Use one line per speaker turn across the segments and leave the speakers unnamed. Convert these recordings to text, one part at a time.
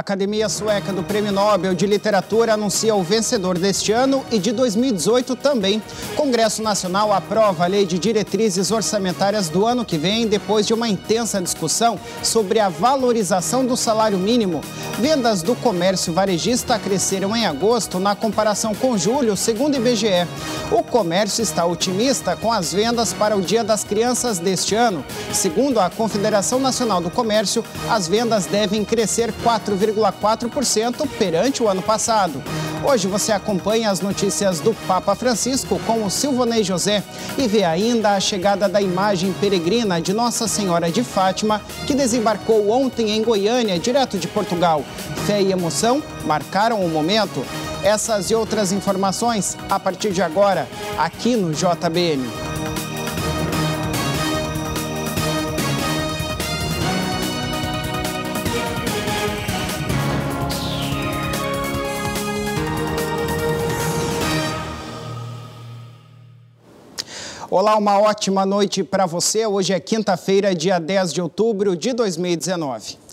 Academia Sueca do Prêmio Nobel de Literatura anuncia o vencedor deste ano e de 2018 também. Congresso Nacional aprova a Lei de Diretrizes Orçamentárias do ano que vem, depois de uma intensa discussão sobre a valorização do salário mínimo. Vendas do comércio varejista cresceram em agosto na comparação com julho, segundo o IBGE. O comércio está otimista com as vendas para o Dia das Crianças deste ano. Segundo a Confederação Nacional do Comércio, as vendas devem crescer 4,4% perante o ano passado. Hoje você acompanha as notícias do Papa Francisco com o Silvonei José e vê ainda a chegada da imagem peregrina de Nossa Senhora de Fátima, que desembarcou ontem em Goiânia, direto de Portugal. Fé e emoção marcaram o momento. Essas e outras informações a partir de agora, aqui no JBN. Olá, uma ótima noite para você. Hoje é quinta-feira, dia 10 de outubro de 2019.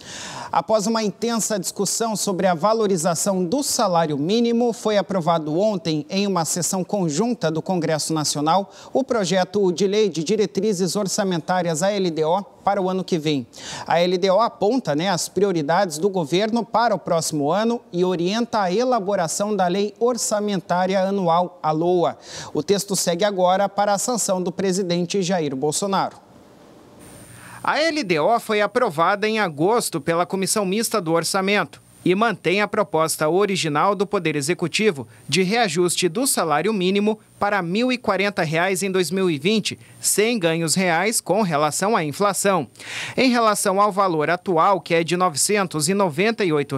Após uma intensa discussão sobre a valorização do salário mínimo, foi aprovado ontem, em uma sessão conjunta do Congresso Nacional, o projeto de lei de diretrizes orçamentárias, a LDO, para o ano que vem. A LDO aponta as prioridades do governo para o próximo ano e orienta a elaboração da Lei Orçamentária Anual, a LOA. O texto segue agora para a sanção do presidente Jair Bolsonaro. A LDO foi aprovada em agosto pela Comissão Mista do Orçamento e mantém a proposta original do Poder Executivo de reajuste do salário mínimo para R$ 1.040 em 2020, sem ganhos reais com relação à inflação. Em relação ao valor atual, que é de R$ 998,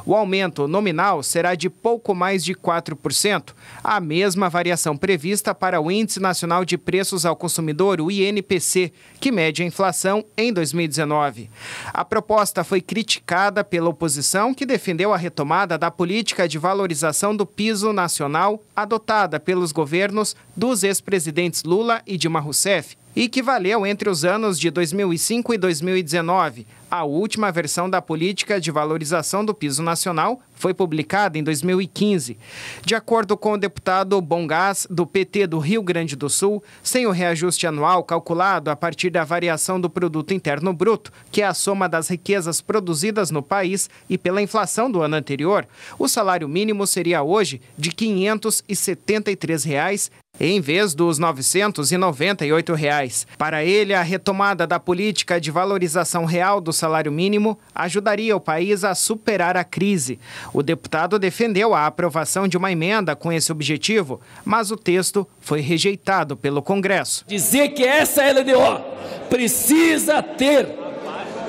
o aumento nominal será de pouco mais de 4%, a mesma variação prevista para o Índice Nacional de Preços ao Consumidor, o INPC, que mede a inflação em 2019. A proposta foi criticada pela oposição, que defendeu a retomada da política de valorização do piso nacional adotada pelos governos dos ex-presidentes Lula e Dilma Rousseff e que valeu entre os anos de 2005 e 2019. A última versão da política de valorização do piso nacional foi publicada em 2015. De acordo com o deputado Bongás, do PT do Rio Grande do Sul, sem o reajuste anual calculado a partir da variação do Produto Interno Bruto, que é a soma das riquezas produzidas no país e pela inflação do ano anterior, o salário mínimo seria hoje de R$ 573, em vez dos R$ 998. Para ele, a retomada da política de valorização real do salário mínimo ajudaria o país a superar a crise. O deputado defendeu a aprovação de uma emenda com esse objetivo, mas o texto foi rejeitado pelo Congresso.
Dizer que essa LDO precisa ter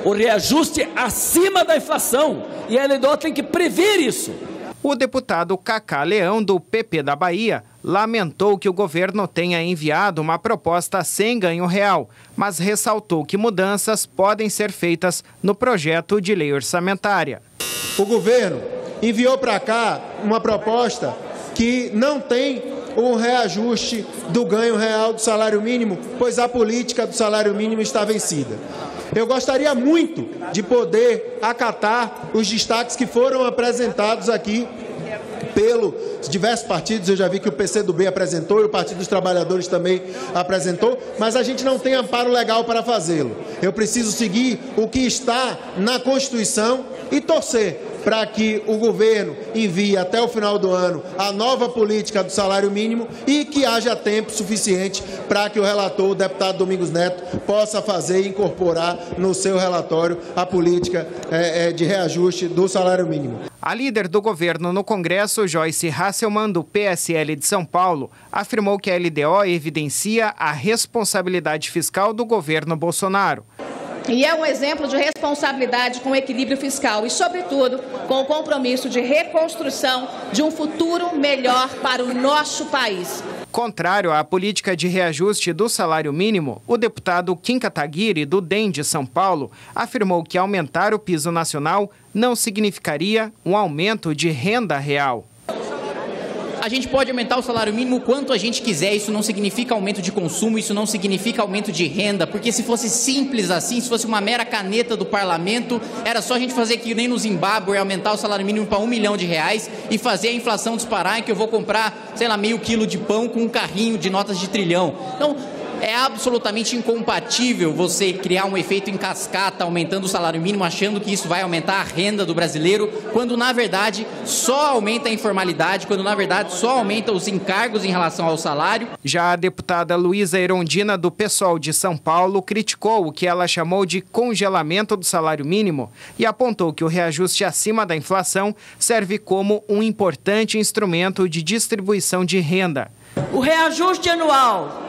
o reajuste acima da inflação e a LDO tem que prever isso.
O deputado Cacá Leão, do PP da Bahia, lamentou que o governo tenha enviado uma proposta sem ganho real, mas ressaltou que mudanças podem ser feitas no projeto de lei orçamentária.
O governo enviou para cá uma proposta que não tem um reajuste do ganho real do salário mínimo, pois a política do salário mínimo está vencida. Eu gostaria muito de poder acatar os destaques que foram apresentados aqui pelos diversos partidos. Eu já vi que o PCdoB apresentou e o Partido dos Trabalhadores também apresentou, mas a gente não tem amparo legal para fazê-lo. Eu preciso seguir o que está na Constituição e torcer para que o governo envie até o final do ano a nova política do salário mínimo e que haja tempo suficiente para que o relator, o deputado Domingos Neto, possa fazer e incorporar no seu relatório a política de reajuste do salário mínimo.
A líder do governo no Congresso, Joyce Hasselmann, do PSL de São Paulo, afirmou que a LDO evidencia a responsabilidade fiscal do governo Bolsonaro.
E é um exemplo de responsabilidade com equilíbrio fiscal e, sobretudo, com o compromisso de reconstrução de um futuro melhor para o nosso país.
Contrário à política de reajuste do salário mínimo, o deputado Kim Kataguiri, do DEM de São Paulo, afirmou que aumentar o piso nacional não significaria um aumento de renda real.
A gente pode aumentar o salário mínimo o quanto a gente quiser, isso não significa aumento de consumo, isso não significa aumento de renda, porque se fosse simples assim, se fosse uma mera caneta do parlamento, era só a gente fazer que nem no Zimbábue, aumentar o salário mínimo para R$1 milhão e fazer a inflação disparar, em que eu vou comprar, sei lá, meio quilo de pão com um carrinho de notas de trilhão. Então, é absolutamente incompatível você criar um efeito em cascata, aumentando o salário mínimo, achando que isso vai aumentar a renda do brasileiro, quando na verdade só aumenta a informalidade, quando na verdade só aumenta os encargos em relação ao salário.
Já a deputada Luísa Erondina, do PSOL de São Paulo, criticou o que ela chamou de congelamento do salário mínimo e apontou que o reajuste acima da inflação serve como um importante instrumento de distribuição de renda.
O reajuste anual,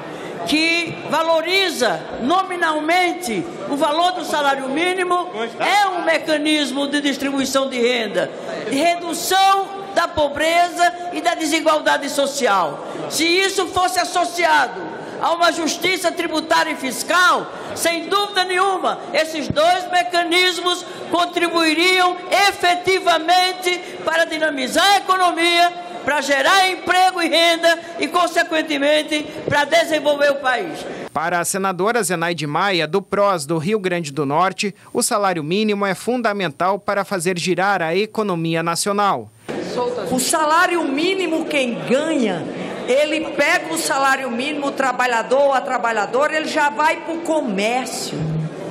que valoriza nominalmente o valor do salário mínimo, é um mecanismo de distribuição de renda, de redução da pobreza e da desigualdade social. Se isso fosse associado a uma justiça tributária e fiscal, sem dúvida nenhuma, esses dois mecanismos contribuiriam efetivamente para dinamizar a economia, para gerar emprego e renda e, consequentemente, para desenvolver o país.
Para a senadora Zenaide Maia, do PROS do Rio Grande do Norte, o salário mínimo é fundamental para fazer girar a economia nacional.
O salário mínimo, quem ganha, ele pega o salário mínimo, o trabalhador ou a trabalhadora, ele já vai para o comércio,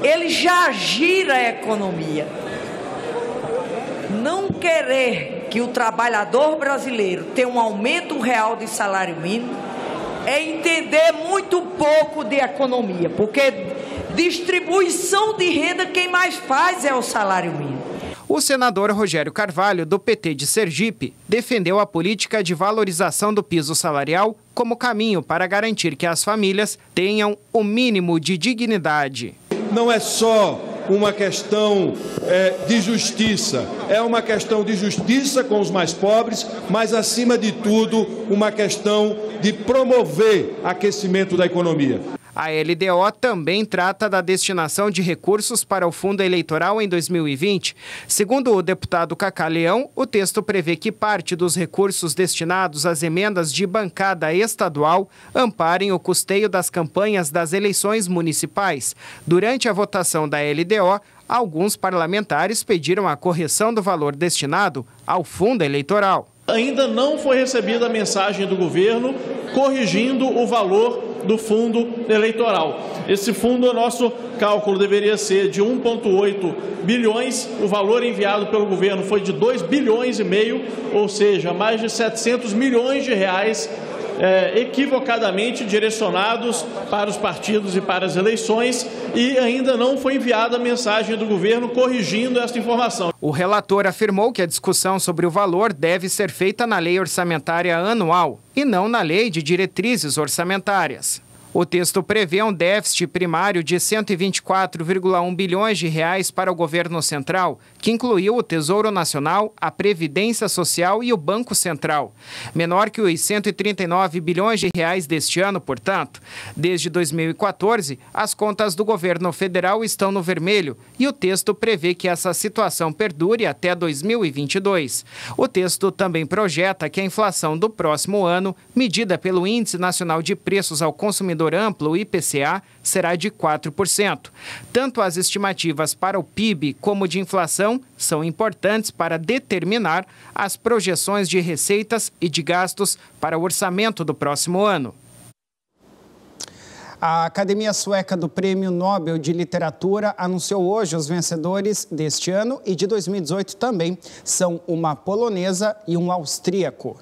ele já gira a economia. Não querer que o trabalhador brasileiro tenha um aumento real de salário mínimo é entender muito pouco de economia, porque distribuição de renda quem mais faz é o salário mínimo.
O senador Rogério Carvalho, do PT de Sergipe, defendeu a política de valorização do piso salarial como caminho para garantir que as famílias tenham o mínimo de dignidade.
Não é só uma questão de justiça, é uma questão de justiça com os mais pobres, mas, acima de tudo, uma questão de promover aquecimento da economia.
A LDO também trata da destinação de recursos para o fundo eleitoral em 2020. Segundo o deputado Cacá Leão, o texto prevê que parte dos recursos destinados às emendas de bancada estadual amparem o custeio das campanhas das eleições municipais. Durante a votação da LDO, alguns parlamentares pediram a correção do valor destinado ao fundo eleitoral.
Ainda não foi recebida a mensagem do governo corrigindo o valor do fundo eleitoral. Esse fundo, o nosso cálculo deveria ser de 1,8 bilhões, o valor enviado pelo governo foi de 2,5 bilhões, ou seja, mais de 700 milhões de reais equivocadamente direcionados para os partidos e para as eleições, e ainda não foi enviada a mensagem do governo corrigindo esta informação.
O relator afirmou que a discussão sobre o valor deve ser feita na lei orçamentária anual e não na lei de diretrizes orçamentárias. O texto prevê um déficit primário de 124,1 bilhões de reais para o governo central, que incluiu o Tesouro Nacional, a Previdência Social e o Banco Central. Menor que os 139 bilhões de reais deste ano, portanto. Desde 2014, as contas do governo federal estão no vermelho e o texto prevê que essa situação perdure até 2022. O texto também projeta que a inflação do próximo ano, medida pelo Índice Nacional de Preços ao Consumidor Amplo, o IPCA, será de 4%. Tanto as estimativas para o PIB como de inflação são importantes para determinar as projeções de receitas e de gastos para o orçamento do próximo ano. A Academia Sueca do Prêmio Nobel de Literatura anunciou hoje os vencedores deste ano e de 2018 também. São uma polonesa e um austríaco.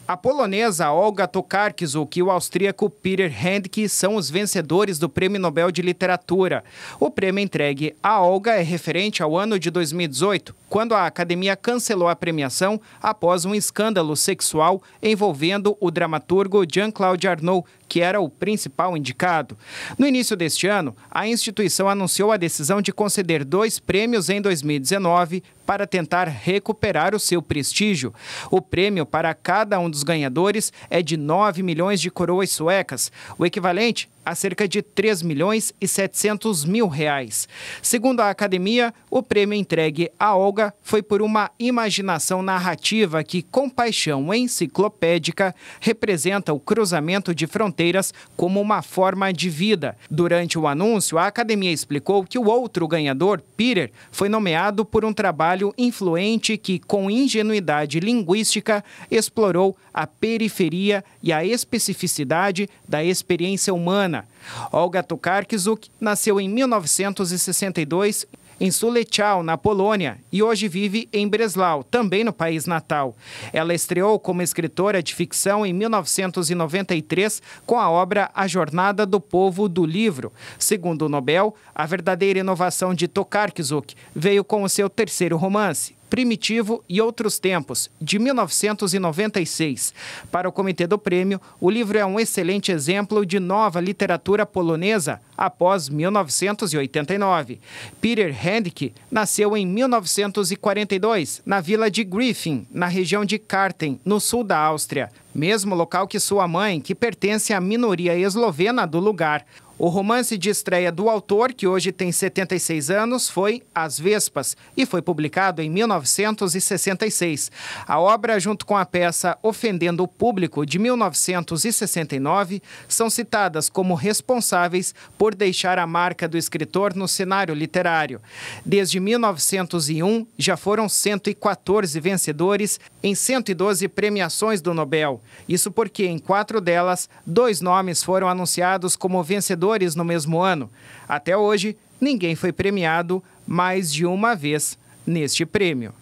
A polonesa Olga Tokarczuk e o austríaco Peter Handke são os vencedores do Prêmio Nobel de Literatura. O prêmio entregue a Olga é referente ao ano de 2018, quando a academia cancelou a premiação após um escândalo sexual envolvendo o dramaturgo Jean-Claude Arnault, que era o principal indicado. No início deste ano, a instituição anunciou a decisão de conceder 2 prêmios em 2019 para tentar recuperar o seu prestígio. O prêmio para cada um dos ganhadores é de 9 milhões de coroas suecas, o equivalente a cerca de R$ 3.700.000. Segundo a academia, o prêmio entregue a Olga foi por uma imaginação narrativa que, com paixão enciclopédica, representa o cruzamento de fronteiras como uma forma de vida. Durante o anúncio, a academia explicou que o outro ganhador, Peter, foi nomeado por um trabalho influente que, com ingenuidade linguística, explorou a periferia e a especificidade da experiência humana. Olga Tokarczuk nasceu em 1962 em Suleciał, na Polônia, e hoje vive em Breslau, também no país natal. Ela estreou como escritora de ficção em 1993 com a obra A Jornada do Povo do Livro. Segundo o Nobel, a verdadeira inovação de Tokarczuk veio com o seu terceiro romance, Primitivo e Outros Tempos, de 1996. Para o comitê do prêmio, o livro é um excelente exemplo de nova literatura polonesa após 1989. Peter Handke nasceu em 1942, na vila de Griffin, na região de Kärnten, no sul da Áustria, mesmo local que sua mãe, que pertence à minoria eslovena do lugar. O romance de estreia do autor, que hoje tem 76 anos, foi As Vespas e foi publicado em 1966. A obra, junto com a peça Ofendendo o Público, de 1969, são citadas como responsáveis por deixar a marca do escritor no cenário literário. Desde 1901, já foram 114 vencedores em 112 premiações do Nobel. Isso porque, em 4 delas, 2 nomes foram anunciados como vencedores no mesmo ano. Até hoje, ninguém foi premiado mais de uma vez neste prêmio.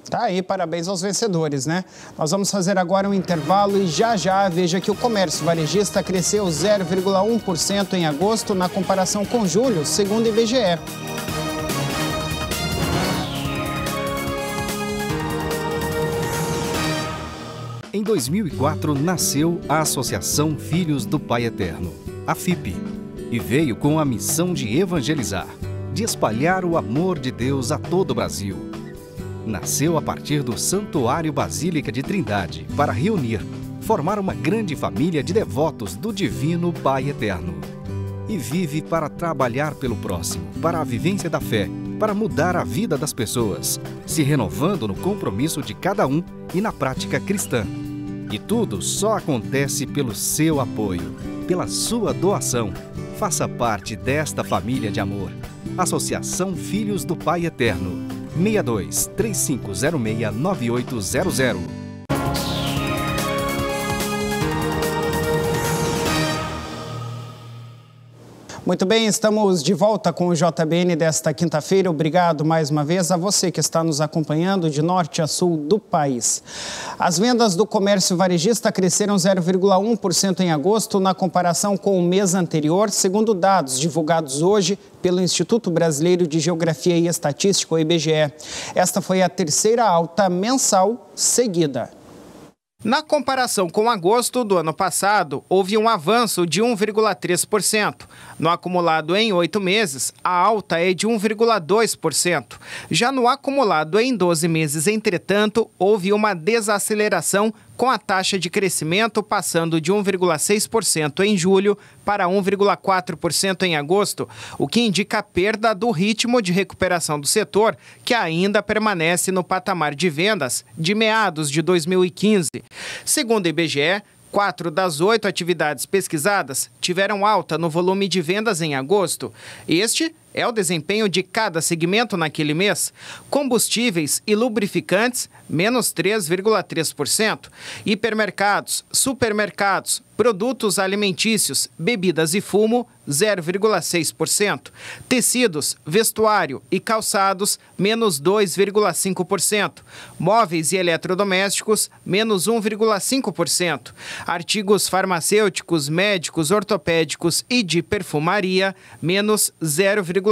Tá aí, parabéns aos vencedores, né? Nós vamos fazer agora um intervalo e já veja que o comércio varejista cresceu 0,1% em agosto na comparação com julho, segundo o IBGE.
Em 2004, nasceu a Associação Filhos do Pai Eterno, a FIP, e veio com a missão de evangelizar, de espalhar o amor de Deus a todo o Brasil. Nasceu a partir do Santuário Basílica de Trindade para reunir, formar uma grande família de devotos do Divino Pai Eterno. E vive para trabalhar pelo próximo, para a vivência da fé, para mudar a vida das pessoas, se renovando no compromisso de cada um e na prática cristã. E tudo só acontece pelo seu apoio, pela sua doação. Faça parte desta família de amor. Associação Filhos do Pai Eterno. 62 3506 9800.
Muito bem, estamos de volta com o JBN desta quinta-feira. Obrigado mais uma vez a você que está nos acompanhando de norte a sul do país. As vendas do comércio varejista cresceram 0,1% em agosto na comparação com o mês anterior, segundo dados divulgados hoje pelo Instituto Brasileiro de Geografia e Estatística, o IBGE. Esta foi a terceira alta mensal seguida.
Na comparação com agosto do ano passado, houve um avanço de 1,3%. No acumulado em 8 meses, a alta é de 1,2%. Já no acumulado em 12 meses, entretanto, houve uma desaceleração, com a taxa de crescimento passando de 1,6% em julho para 1,4% em agosto, o que indica a perda do ritmo de recuperação do setor, que ainda permanece no patamar de vendas de meados de 2015. Segundo o IBGE, 4 das 8 atividades pesquisadas tiveram alta no volume de vendas em agosto. Este é o desempenho de cada segmento naquele mês. Combustíveis e lubrificantes, menos 3,3%. Hipermercados, supermercados, produtos alimentícios, bebidas e fumo, 0,6%. Tecidos, vestuário e calçados, menos 2,5%. Móveis e eletrodomésticos, menos 1,5%. Artigos farmacêuticos, médicos, ortopédicos e de perfumaria, menos 0,3%.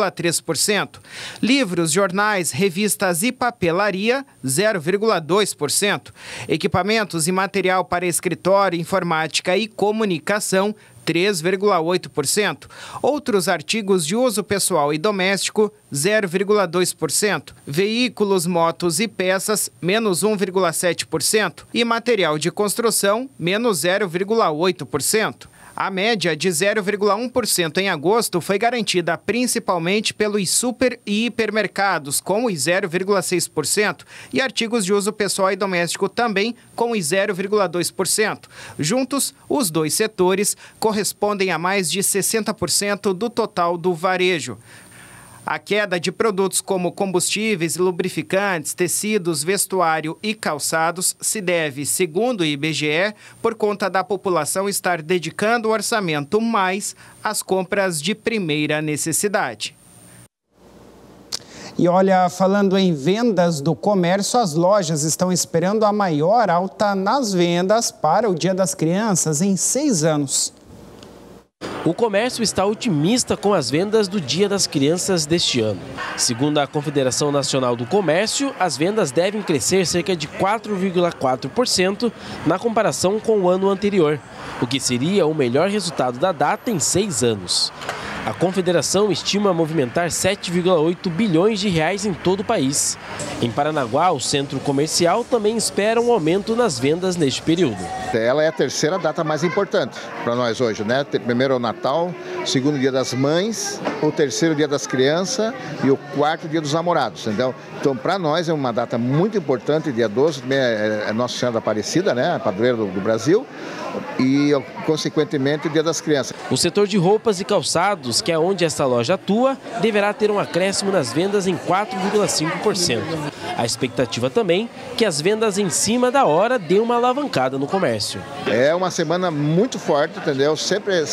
Livros, jornais, revistas e papelaria, 0,2%. Equipamentos e material para escritório, informática e comunicação, 3,8%. Outros artigos de uso pessoal e doméstico, 0,2%. Veículos, motos e peças, menos 1,7%. E material de construção, menos 0,8%. A média de 0,1% em agosto foi garantida principalmente pelos super e hipermercados, com os 0,6%, e artigos de uso pessoal e doméstico também, com os 0,2%. Juntos, os dois setores correspondem a mais de 60% do total do varejo. A queda de produtos como combustíveis, lubrificantes, tecidos, vestuário e calçados se deve, segundo o IBGE, por conta da população estar dedicando o orçamento mais às compras de primeira necessidade. E olha, falando em vendas do comércio, as lojas estão esperando a maior alta nas vendas para o Dia das Crianças em 6 anos.
O comércio está otimista com as vendas do Dia das Crianças deste ano. Segundo a Confederação Nacional do Comércio, as vendas devem crescer cerca de 4,4% na comparação com o ano anterior, o que seria o melhor resultado da data em 6 anos. A Confederação estima movimentar 7,8 bilhões de reais em todo o país. Em Paranaguá, o centro comercial também espera um aumento nas vendas neste período.
Ela é a terceira data mais importante para nós hoje, né? Primeiro é o Natal, segundo Dia das Mães, o terceiro Dia das Crianças e o quarto Dia dos Namorados. Então para nós é uma data muito importante, dia 12 também é Nossa Senhora da Aparecida, né? A padroeira do Brasil, e consequentemente o Dia das Crianças.
O setor de roupas e calçados, que é onde essa loja atua, deverá ter um acréscimo nas vendas em 4,5%. A expectativa também é que as vendas em cima da hora dêem uma alavancada no comércio.
É uma semana muito forte, entendeu? Sempre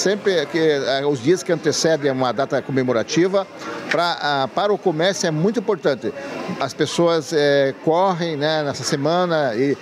que os dias que antecedem uma data comemorativa, para o comércio é muito importante. As pessoas correm, né, nessa semana e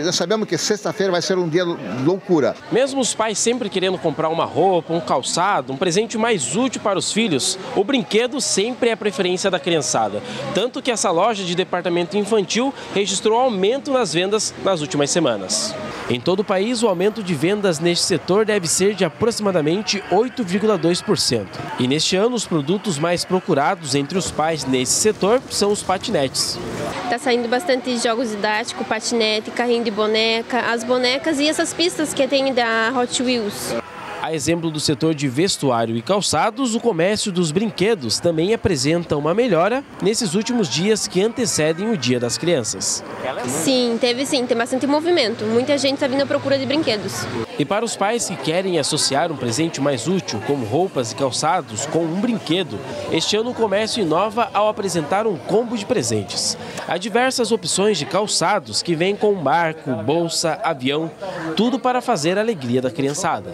nós sabemos que sexta-feira vai ser um dia loucura.
Mesmo os pais sempre querendo comprar uma roupa, um calçado, um presente mais útil para os filhos, o brinquedo sempre é a preferência da criançada. Tanto que essa loja de departamento infantil registrou aumento nas vendas nas últimas semanas. Em todo o país, o aumento de vendas neste setor deve ser de aproximadamente 8,2%. E neste ano, os produtos mais procurados entre os pais nesse setor são os patinetes.
Está saindo bastante jogos didáticos, patinete, carrinho de boneca, as bonecas e essas pistas que tem da Hot Wheels.
A exemplo do setor de vestuário e calçados, o comércio dos brinquedos também apresenta uma melhora nesses últimos dias que antecedem o Dia das Crianças.
Sim, tem bastante movimento. Muita gente está vindo à procura de brinquedos.
E para os pais que querem associar um presente mais útil, como roupas e calçados, com um brinquedo, este ano o comércio inova ao apresentar um combo de presentes. Há diversas opções de calçados que vêm com barco, bolsa, avião, tudo para fazer a alegria da criançada.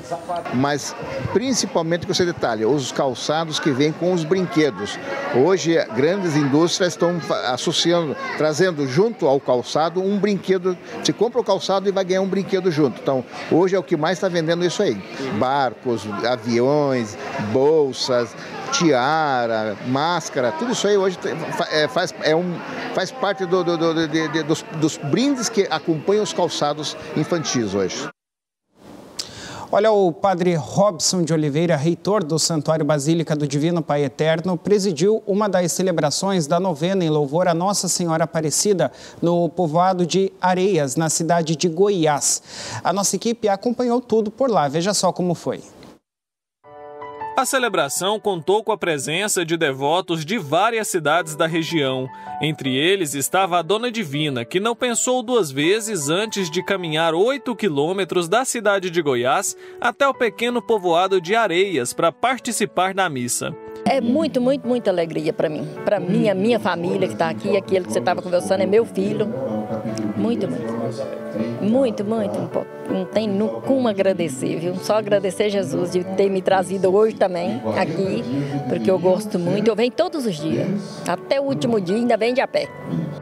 Mas principalmente com esse detalhe, os calçados que vêm com os brinquedos. Hoje, grandes indústrias estão associando, trazendo junto ao calçado um brinquedo. Você compra o calçado e vai ganhar um brinquedo junto. Então, hoje é o que mais está vendendo isso aí. Barcos, aviões, bolsas, tiara, máscara, tudo isso aí hoje faz parte dos brindes que acompanham os calçados infantis hoje.
Olha, o padre Robson de Oliveira, reitor do Santuário Basílica do Divino Pai Eterno, presidiu uma das celebrações da novena em louvor a Nossa Senhora Aparecida no povoado de Areias, na cidade de Goiás. A nossa equipe acompanhou tudo por lá. Veja só como foi.
A celebração contou com a presença de devotos de várias cidades da região. Entre eles estava a Dona Divina, que não pensou duas vezes antes de caminhar 8 quilômetros da cidade de Goiás até o pequeno povoado de Areias para participar da missa.
É muita alegria para mim. Para mim, a minha família que está aqui, aquele que você estava conversando é meu filho. Muito. Não tem como agradecer, viu? Só agradecer a Jesus de ter me trazido hoje também aqui, porque eu gosto muito. Eu venho todos os dias, até o último dia, ainda venho de a pé.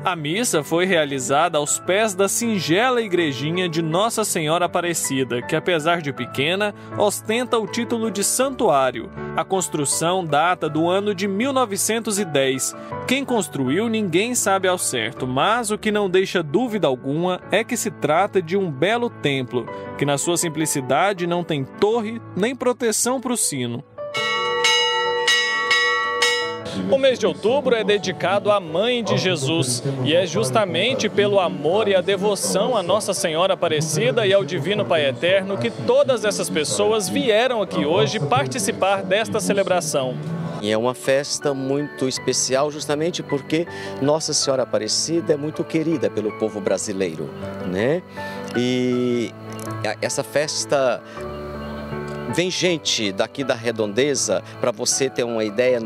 A missa foi realizada aos pés da singela igrejinha de Nossa Senhora Aparecida, que apesar de pequena, ostenta o título de santuário. A construção data do ano de 1910. Quem construiu ninguém sabe ao certo, mas o que não deixa dúvida alguma é que se trata de um belo templo, que na sua simplicidade não tem torre nem proteção para o sino. O mês de outubro é dedicado à Mãe de Jesus e é justamente pelo amor e a devoção à Nossa Senhora Aparecida e ao Divino Pai Eterno que todas essas pessoas vieram aqui hoje participar desta celebração.
E é uma festa muito especial justamente porque Nossa Senhora Aparecida é muito querida pelo povo brasileiro, né? E essa festa vem gente daqui da redondeza, para você ter uma ideia,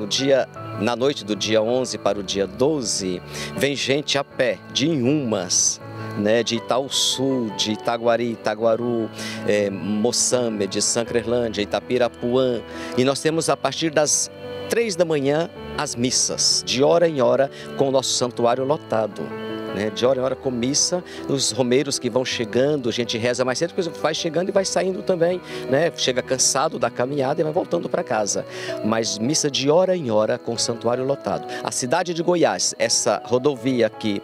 na noite do dia 11 para o dia 12, vem gente a pé, de Inhumas, né, de Itaúsul, de Itaguari, Itaguaru, Moçambique, de Sancrelândia, Itapirapuã. E nós temos a partir das 3 da manhã as missas, de hora em hora, com o nosso santuário lotado. De hora em hora com missa, os romeiros que vão chegando, a gente reza mais cedo, depois vai chegando e vai saindo também, né? Chega cansado da caminhada e vai voltando para casa. Mas missa de hora em hora com o santuário lotado. A cidade de Goiás, essa rodovia aqui,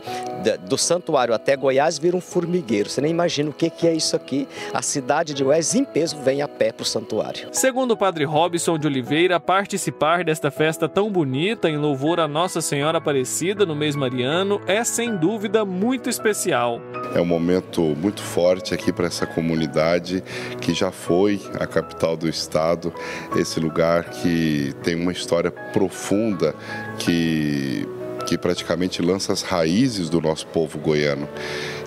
do santuário até Goiás, vira um formigueiro. Você nem imagina o que é isso aqui. A cidade de Goiás, em peso, vem a pé para o santuário.
Segundo o padre Robson de Oliveira, participar desta festa tão bonita em louvor a Nossa Senhora Aparecida no mês mariano é, sem dúvida, muito especial.
É um momento muito forte aqui para essa comunidade que já foi a capital do estado, esse lugar que tem uma história profunda que praticamente lança as raízes do nosso povo goiano.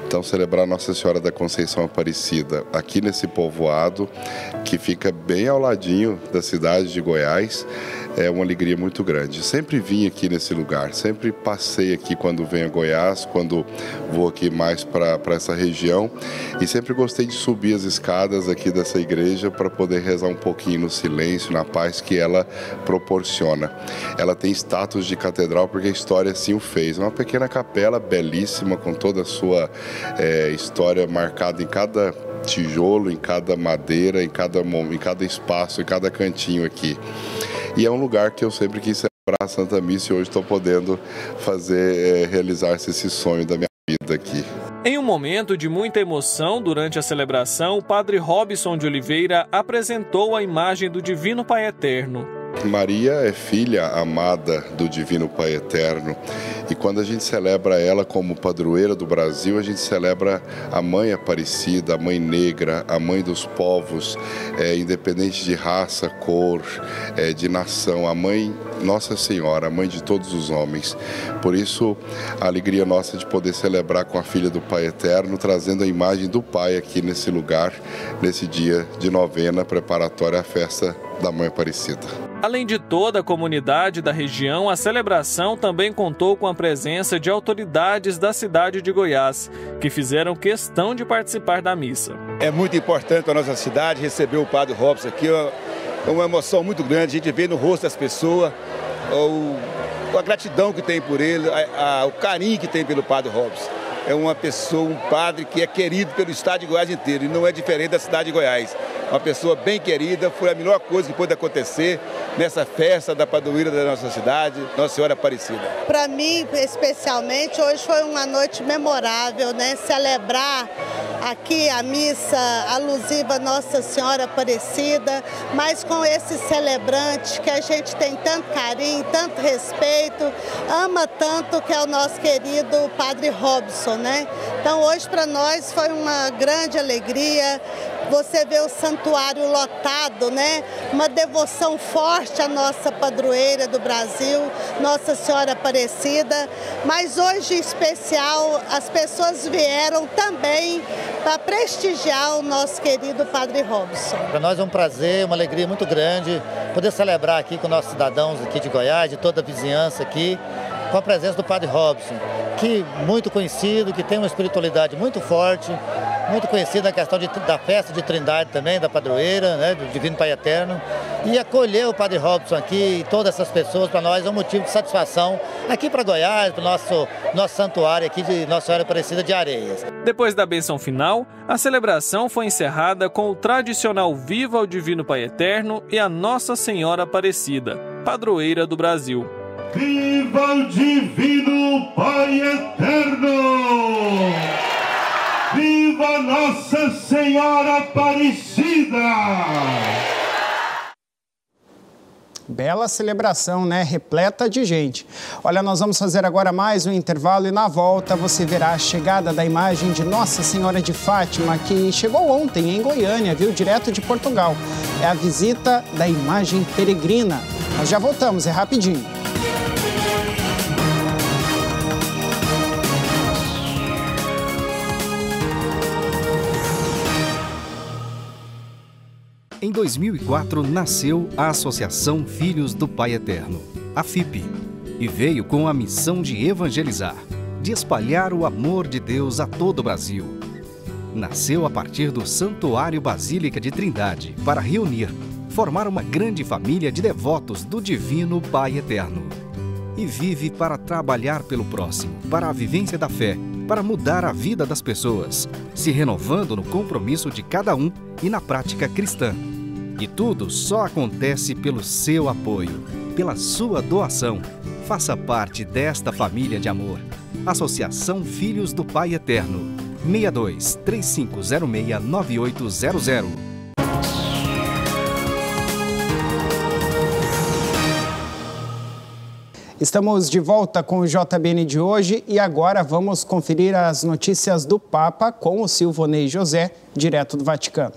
Então, celebrar Nossa Senhora da Conceição Aparecida aqui nesse povoado, que fica bem ao ladinho da cidade de Goiás, é uma alegria muito grande. Sempre vim aqui nesse lugar, sempre passei aqui quando venho a Goiás, quando vou aqui mais para essa região, e sempre gostei de subir as escadas aqui dessa igreja para poder rezar um pouquinho no silêncio, na paz que ela proporciona. Ela tem status de catedral porque a história assim o fez. Uma pequena capela belíssima, com toda a sua história marcada em cada tijolo, em cada madeira, em cada espaço, em cada cantinho aqui. E é um lugar que eu sempre quis celebrar a Santa Missa e hoje estou podendo realizar-se esse sonho da minha vida aqui.
Em um momento de muita emoção durante a celebração, o padre Robson de Oliveira apresentou a imagem do Divino Pai Eterno.
Maria é filha amada do Divino Pai Eterno e quando a gente celebra ela como padroeira do Brasil, a gente celebra a Mãe Aparecida, a Mãe Negra, a Mãe dos povos, independente de raça, cor, de nação, a Mãe Nossa Senhora, a Mãe de todos os homens. Por isso, a alegria nossa de poder celebrar com a filha do Pai Eterno, trazendo a imagem do Pai aqui nesse lugar, nesse dia de novena preparatória à festa da Mãe Aparecida.
Além de toda a comunidade da região, a celebração também contou com a presença de autoridades da cidade de Goiás, que fizeram questão de participar da missa.
É muito importante para a nossa cidade receber o padre Robson aqui, é uma emoção muito grande, a gente vê no rosto das pessoas a gratidão que tem por ele, o carinho que tem pelo padre Robson. É uma pessoa, um padre que é querido pelo estado de Goiás inteiro e não é diferente da cidade de Goiás. Uma pessoa bem querida, foi a melhor coisa que pôde acontecer nessa festa da padroeira da nossa cidade, Nossa Senhora Aparecida.
Para mim, especialmente, hoje foi uma noite memorável, né? Celebrar aqui a missa alusiva Nossa Senhora Aparecida, mas com esse celebrante que a gente tem tanto carinho, tanto respeito, ama tanto, que é o nosso querido Padre Robson, né? Então hoje para nós foi uma grande alegria. Você vê o santuário lotado, né? Uma devoção forte à nossa padroeira do Brasil, Nossa Senhora Aparecida. Mas hoje, em especial, as pessoas vieram também para prestigiar o nosso querido Padre Robson.
Para nós é um prazer, uma alegria muito grande poder celebrar aqui com nossos cidadãos aqui de Goiás, de toda a vizinhança aqui, com a presença do Padre Robson, que muito conhecido, que tem uma espiritualidade muito forte, muito conhecido na questão da festa de Trindade também, da padroeira, né, do Divino Pai Eterno. E acolher o Padre Robson aqui e todas essas pessoas, para nós, é um motivo de satisfação aqui para Goiás, para o nosso santuário aqui de Nossa Senhora Aparecida de Areias.
Depois da bênção final, a celebração foi encerrada com o tradicional Viva o Divino Pai Eterno e a Nossa Senhora Aparecida, padroeira do Brasil.
Viva o Divino Pai Eterno! Viva Nossa Senhora Aparecida!
Bela celebração, né? Repleta de gente. Olha, nós vamos fazer agora mais um intervalo e na volta você verá a chegada da imagem de Nossa Senhora de Fátima, que chegou ontem em Goiânia, viu? Direto de Portugal. É a visita da imagem peregrina. Nós já voltamos, é rapidinho.
Em 2004, nasceu a Associação Filhos do Pai Eterno, a FIP, e veio com a missão de evangelizar, de espalhar o amor de Deus a todo o Brasil. Nasceu a partir do Santuário Basílica de Trindade para reunir, formar uma grande família de devotos do Divino Pai Eterno. E vive para trabalhar pelo próximo, para a vivência da fé, para mudar a vida das pessoas, se renovando no compromisso de cada um e na prática cristã. E tudo só acontece pelo seu apoio, pela sua doação. Faça parte desta família de amor. Associação Filhos do Pai Eterno. 62 3506 9800.
Estamos de volta com o JBN de hoje e agora vamos conferir as notícias do Papa com o Silvonei José, direto do Vaticano.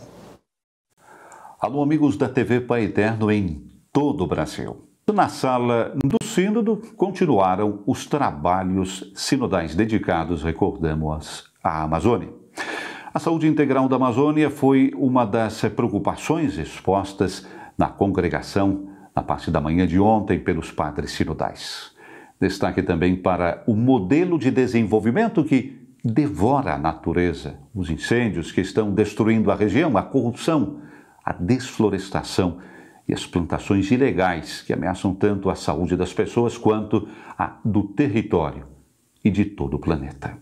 Alô, amigos da TV Pai Eterno em todo o Brasil. Na sala do Sínodo continuaram os trabalhos sinodais dedicados, recordamos, à Amazônia. A saúde integral da Amazônia foi uma das preocupações expostas na congregação na parte da manhã de ontem pelos padres sinodais. Destaque também para o modelo de desenvolvimento que devora a natureza, os incêndios que estão destruindo a região, a corrupção, a desflorestação e as plantações ilegais que ameaçam tanto a saúde das pessoas quanto a do território e de todo o planeta.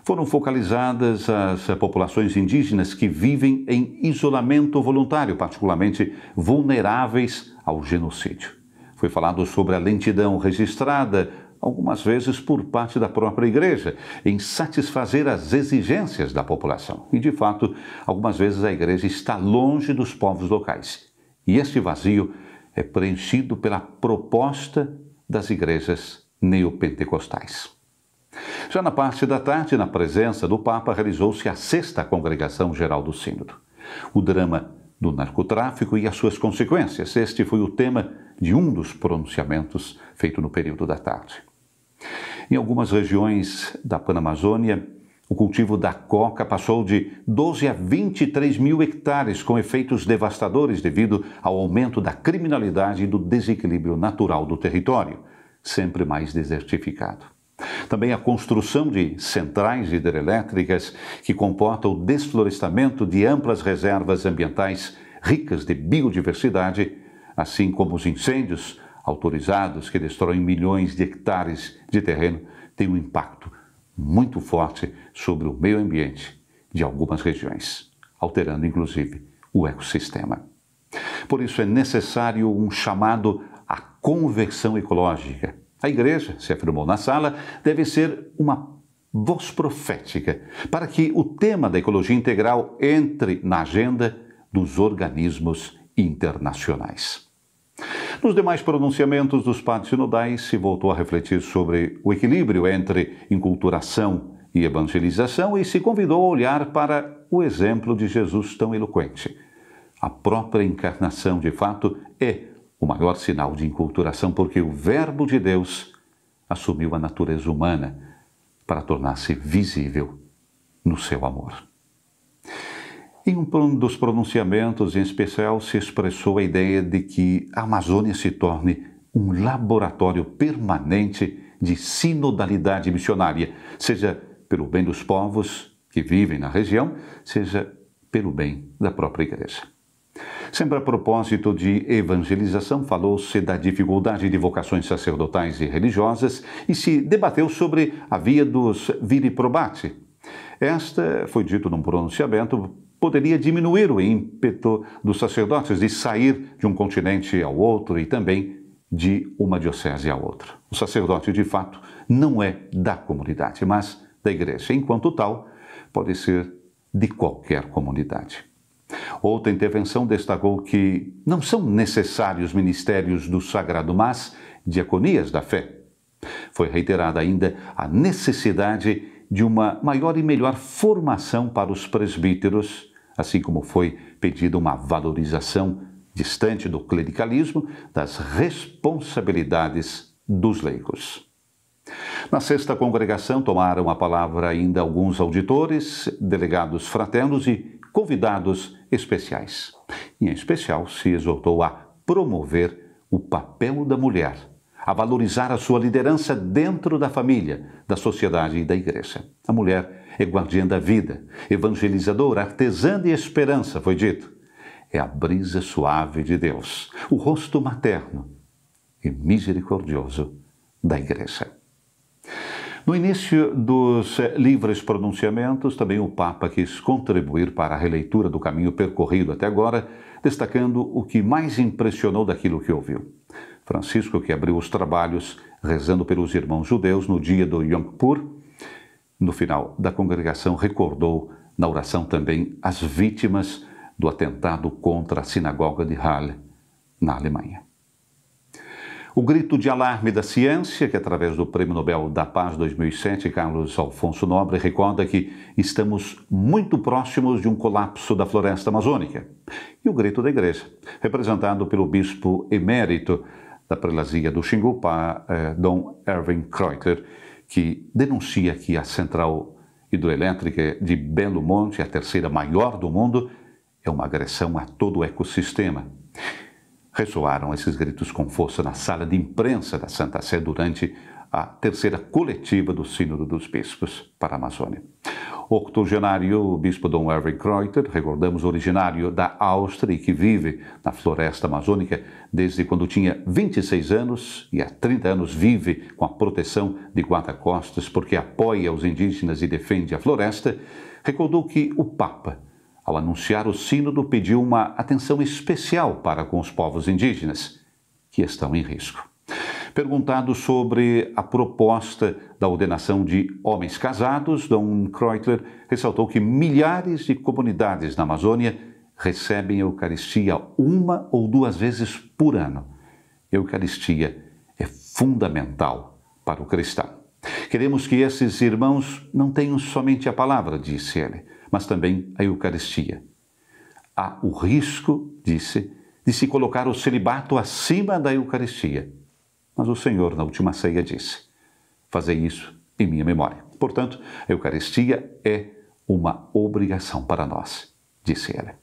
Foram focalizadas as populações indígenas que vivem em isolamento voluntário, particularmente vulneráveis ao genocídio. Foi falado sobre a lentidão registrada, algumas vezes por parte da própria igreja, em satisfazer as exigências da população. E, de fato, algumas vezes a igreja está longe dos povos locais. E este vazio é preenchido pela proposta das igrejas neopentecostais. Já na parte da tarde, na presença do Papa, realizou-se a 6ª Congregação Geral do Sínodo. O drama do narcotráfico e as suas consequências. Este foi o tema de um dos pronunciamentos feito no período da tarde. Em algumas regiões da Panamazônia, o cultivo da coca passou de 12 a 23 mil hectares, com efeitos devastadores devido ao aumento da criminalidade e do desequilíbrio natural do território, sempre mais desertificado. Também a construção de centrais hidrelétricas que comportam o desflorestamento de amplas reservas ambientais ricas de biodiversidade, assim como os incêndios autorizados que destroem milhões de hectares de terreno, têm um impacto muito forte sobre o meio ambiente de algumas regiões, alterando inclusive o ecossistema. Por isso é necessário um chamado à conversão ecológica. A igreja, se afirmou na sala, deve ser uma voz profética para que o tema da ecologia integral entre na agenda dos organismos internacionais. Nos demais pronunciamentos dos padres sinodais, se voltou a refletir sobre o equilíbrio entre enculturação e evangelização e se convidou a olhar para o exemplo de Jesus tão eloquente. A própria encarnação, de fato, é o maior sinal de enculturação, porque o Verbo de Deus assumiu a natureza humana para tornar-se visível no seu amor. Em um dos pronunciamentos, em especial, se expressou a ideia de que a Amazônia se torne um laboratório permanente de sinodalidade missionária, seja pelo bem dos povos que vivem na região, seja pelo bem da própria igreja. Sempre a propósito de evangelização, falou-se da dificuldade de vocações sacerdotais e religiosas e se debateu sobre a via dos viri probati. Esta, foi dito num pronunciamento, poderia diminuir o ímpeto dos sacerdotes de sair de um continente ao outro e também de uma diocese a outra. O sacerdote, de fato, não é da comunidade, mas da igreja. Enquanto tal, pode ser de qualquer comunidade. Outra intervenção destacou que não são necessários ministérios do sagrado, mas diaconias da fé. Foi reiterada ainda a necessidade de uma maior e melhor formação para os presbíteros, assim como foi pedida uma valorização distante do clericalismo das responsabilidades dos leigos. Na sexta congregação tomaram a palavra ainda alguns auditores, delegados fraternos e convidados especiais. Em especial, se exortou a promover o papel da mulher, a valorizar a sua liderança dentro da família, da sociedade e da igreja. A mulher é guardiã da vida, evangelizadora, artesã de esperança, foi dito. É a brisa suave de Deus, o rosto materno e misericordioso da igreja. No início dos livres pronunciamentos, também o Papa quis contribuir para a releitura do caminho percorrido até agora, destacando o que mais impressionou daquilo que ouviu. Francisco, que abriu os trabalhos rezando pelos irmãos judeus no dia do Yom Kippur, no final da congregação recordou na oração também as vítimas do atentado contra a sinagoga de Halle, na Alemanha. O grito de alarme da ciência, que através do Prêmio Nobel da Paz 2007, Carlos Alfonso Nobre, recorda que estamos muito próximos de um colapso da floresta amazônica. E o grito da igreja, representado pelo bispo emérito da prelazia do Xingu, Dom Erwin Kreuter, que denuncia que a central hidroelétrica de Belo Monte, a terceira maior do mundo, é uma agressão a todo o ecossistema. Ressoaram esses gritos com força na sala de imprensa da Santa Sé durante a terceira coletiva do Sínodo dos Bispos para a Amazônia. O octogenário bispo Dom Erwin Kreuter, recordamos, originário da Áustria e que vive na floresta amazônica desde quando tinha 26 anos e há 30 anos vive com a proteção de guarda-costas porque apoia os indígenas e defende a floresta, recordou que o Papa, ao anunciar o sínodo, pediu uma atenção especial para com os povos indígenas, que estão em risco. Perguntado sobre a proposta da ordenação de homens casados, Dom Kreuter ressaltou que milhares de comunidades na Amazônia recebem a Eucaristia 1 ou 2 vezes por ano. A Eucaristia é fundamental para o cristão. Queremos que esses irmãos não tenham somente a palavra, disse ele, mas também a Eucaristia. Há o risco, disse, de se colocar o celibato acima da Eucaristia. Mas o Senhor, na última ceia, disse: fazei isso em minha memória. Portanto, a Eucaristia é uma obrigação para nós, disse ele.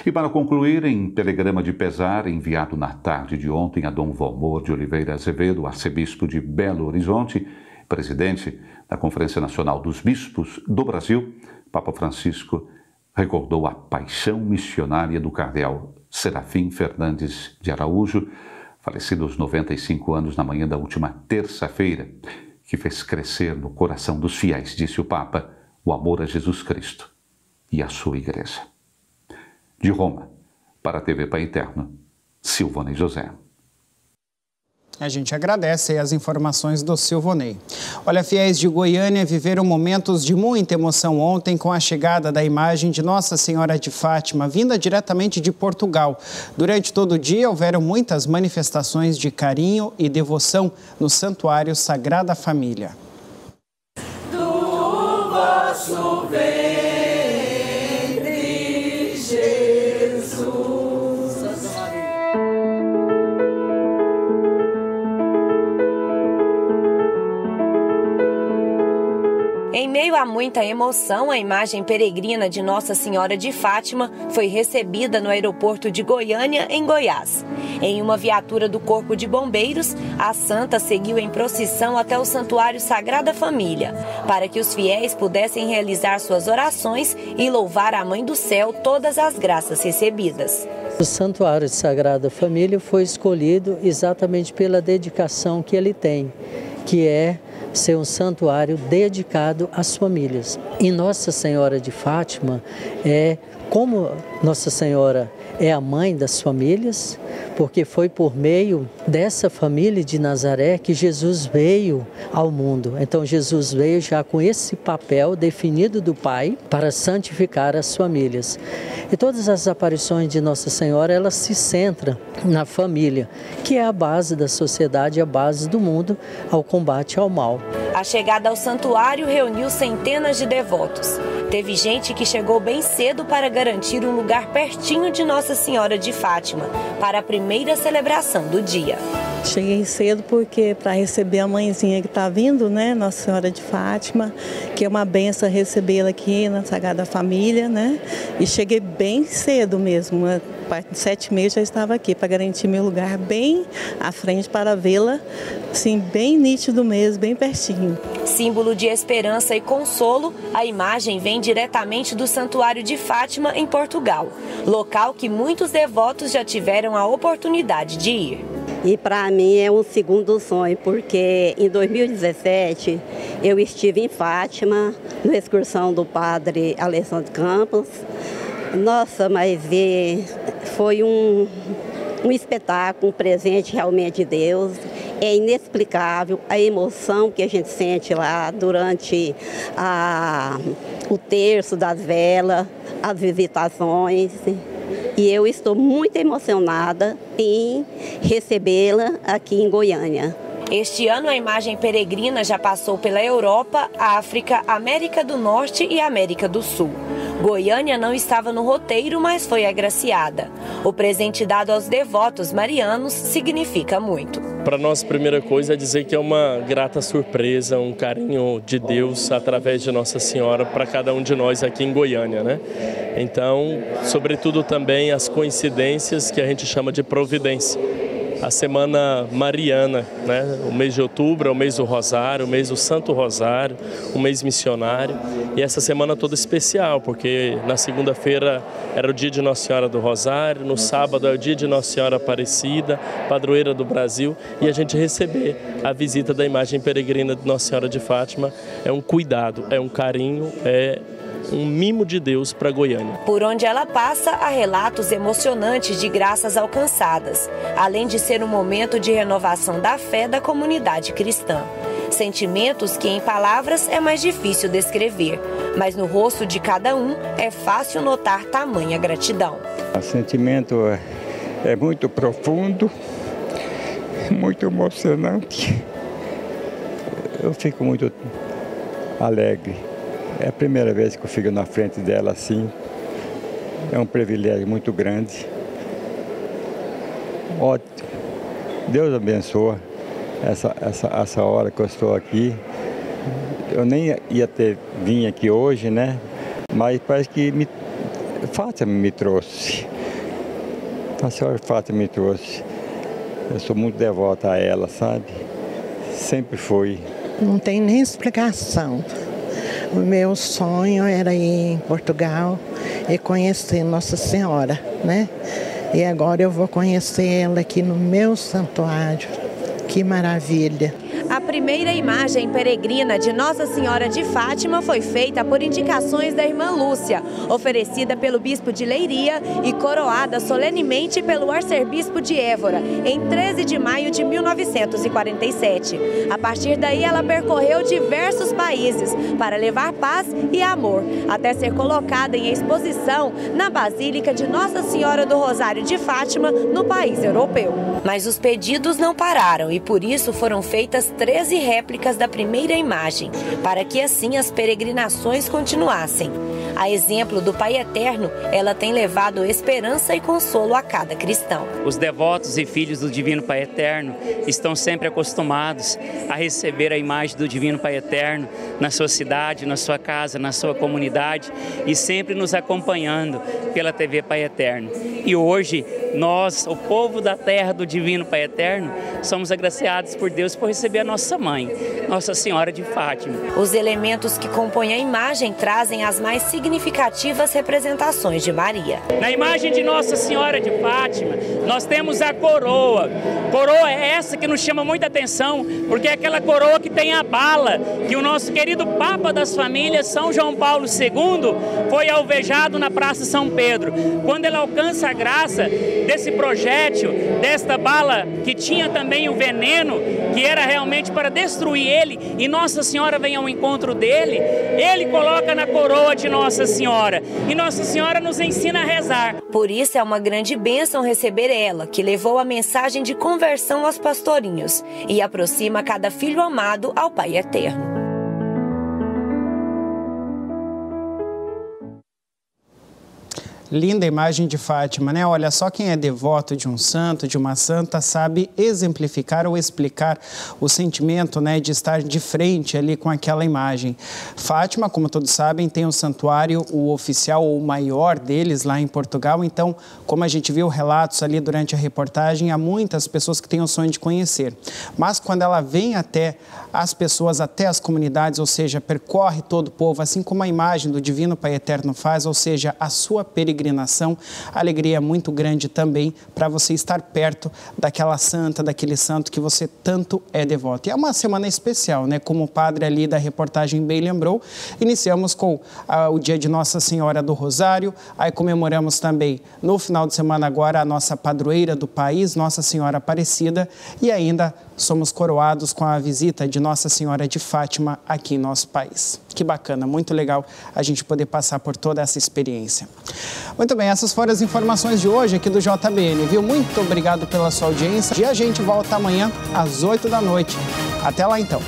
E para concluir, em telegrama de pesar enviado na tarde de ontem a Dom Valmor de Oliveira Azevedo, arcebispo de Belo Horizonte, presidente da Conferência Nacional dos Bispos do Brasil, Papa Francisco recordou a paixão missionária do cardeal Serafim Fernandes de Araújo, falecido aos 95 anos na manhã da última terça-feira, que fez crescer no coração dos fiéis, disse o Papa, o amor a Jesus Cristo e a sua Igreja. De Roma, para a TV Pai Eterno, Silvonei José.
A gente agradece as informações do Silvonei. Olha, fiéis de Goiânia viveram momentos de muita emoção ontem com a chegada da imagem de Nossa Senhora de Fátima, vinda diretamente de Portugal. Durante todo o dia houveram muitas manifestações de carinho e devoção no Santuário Sagrada Família.
Do vosso ventre, Jesus.
Em meio a muita emoção, a imagem peregrina de Nossa Senhora de Fátima foi recebida no aeroporto de Goiânia, em Goiás. Em uma viatura do Corpo de Bombeiros, a santa seguiu em procissão até o Santuário Sagrada Família, para que os fiéis pudessem realizar suas orações e louvar a Mãe do Céu todas as graças recebidas.
O Santuário Sagrada Família foi escolhido exatamente pela dedicação que ele tem, que é ser um santuário dedicado às famílias. E Nossa Senhora de Fátima como Nossa Senhora é a mãe das famílias, porque foi por meio dessa família de Nazaré que Jesus veio ao mundo. Então Jesus veio já com esse papel definido do Pai para santificar as famílias. E todas as aparições de Nossa Senhora, elas se centram na família, que é a base da sociedade, a base do mundo ao combate ao mal.
A chegada ao santuário reuniu centenas de devotos. Teve gente que chegou bem cedo para garantir um lugar pertinho de Nossa Senhora de Fátima, para a primeira celebração do dia.
Cheguei cedo porque para receber a mãezinha que está vindo, né, Nossa Senhora de Fátima, que é uma benção recebê-la aqui na Sagrada Família, né? E cheguei bem cedo mesmo, 7h30 já estava aqui para garantir meu lugar bem à frente para vê-la, assim, bem nítido mesmo, bem pertinho.
Símbolo de esperança e consolo, a imagem vem diretamente do Santuário de Fátima, em Portugal, local que muitos devotos já tiveram a oportunidade de ir.
E para mim é um segundo sonho, porque em 2017 eu estive em Fátima, na excursão do padre Alessandro Campos. Nossa, mas foi um espetáculo, um presente realmente de Deus. É inexplicável a emoção que a gente sente lá durante o terço das velas, as visitações. E eu estou muito emocionada em recebê-la aqui em Goiânia.
Este ano a imagem peregrina já passou pela Europa, África, América do Norte e América do Sul. Goiânia não estava no roteiro, mas foi agraciada. O presente dado aos devotos marianos significa muito.
Para nós, a primeira coisa é dizer que é uma grata surpresa, um carinho de Deus através de Nossa Senhora para cada um de nós aqui em Goiânia, né? Então, sobretudo também as coincidências que a gente chama de providência. A Semana Mariana, né? O mês de outubro é o mês do Rosário, o mês do Santo Rosário, o mês missionário. E essa semana toda especial, porque na segunda-feira era o dia de Nossa Senhora do Rosário, no sábado é o dia de Nossa Senhora Aparecida, padroeira do Brasil, e a gente receber a visita da imagem peregrina de Nossa Senhora de Fátima é um cuidado, é um carinho, é um mimo de Deus para Goiânia.
Por onde ela passa, há relatos emocionantes de graças alcançadas, além de ser um momento de renovação da fé da comunidade cristã. Sentimentos que em palavras é mais difícil descrever, mas no rosto de cada um é fácil notar tamanha gratidão.
O sentimento é muito profundo, muito emocionante. Eu fico muito alegre. É a primeira vez que eu fico na frente dela assim. É um privilégio muito grande. Ótimo. Deus abençoe essa hora que eu estou aqui. Eu nem ia ter vindo aqui hoje, né? Mas parece que Fátima me trouxe. A senhora Fátima me trouxe. Eu sou muito devota a ela, sabe? Sempre foi.
Não tem nem explicação. O meu sonho era ir em Portugal e conhecer Nossa Senhora, né? E agora eu vou conhecer ela aqui no meu santuário. Que maravilha!
A primeira imagem peregrina de Nossa Senhora de Fátima foi feita por indicações da irmã Lúcia, oferecida pelo bispo de Leiria e coroada solenemente pelo arcebispo de Évora, em 13 de maio de 1947. A partir daí, ela percorreu diversos países para levar paz e amor, até ser colocada em exposição na Basílica de Nossa Senhora do Rosário de Fátima, no país europeu. Mas os pedidos não pararam e por isso foram feitas 13 réplicas da primeira imagem, para que assim as peregrinações continuassem. A exemplo do Pai Eterno, ela tem levado esperança e consolo a cada cristão.
Os devotos e filhos do Divino Pai Eterno estão sempre acostumados a receber a imagem do Divino Pai Eterno na sua cidade, na sua casa, na sua comunidade e sempre nos acompanhando pela TV Pai Eterno. E hoje Nós, o povo da terra do Divino Pai Eterno, somos agraciados por Deus por receber a nossa mãe, Nossa Senhora de Fátima.
Os elementos que compõem a imagem trazem as mais significativas representações de Maria.
Na imagem de Nossa Senhora de Fátima, nós temos a coroa. Coroa é essa que nos chama muita atenção, porque é aquela coroa que tem a bala, que o nosso querido Papa das Famílias, São João Paulo II, foi alvejado na Praça São Pedro. Quando ele alcança a graça desse projétil, desta bala que tinha também o veneno, que era realmente para destruir ele, e Nossa Senhora vem ao encontro dele, ele coloca na coroa de Nossa Senhora, e Nossa Senhora nos ensina a rezar.
Por isso é uma grande bênção receber ela, que levou a mensagem de conversão aos pastorinhos e aproxima cada filho amado ao Pai Eterno.
Linda imagem de Fátima, né? Olha, só quem é devoto de um santo, de uma santa, sabe exemplificar ou explicar o sentimento, né, de estar de frente ali com aquela imagem. Fátima, como todos sabem, tem um santuário, o oficial ou o maior deles lá em Portugal. Então, como a gente viu relatos ali durante a reportagem, há muitas pessoas que têm o sonho de conhecer. Mas quando ela vem até as pessoas, até as comunidades, ou seja, percorre todo o povo, assim como a imagem do Divino Pai Eterno faz, ou seja, a sua peregrinação, a alegria é muito grande também para você estar perto daquela santa, daquele santo que você tanto é devoto. E é uma semana especial, né? Como o padre ali da reportagem bem lembrou, iniciamos com o dia de Nossa Senhora do Rosário, aí comemoramos também no final de semana agora a nossa padroeira do país, Nossa Senhora Aparecida, e ainda somos coroados com a visita de Nossa Senhora de Fátima aqui em nosso país. Que bacana, muito legal a gente poder passar por toda essa experiência. Muito bem, essas foram as informações de hoje aqui do JBN, viu? Muito obrigado pela sua audiência e a gente volta amanhã às 8 da noite. Até lá então.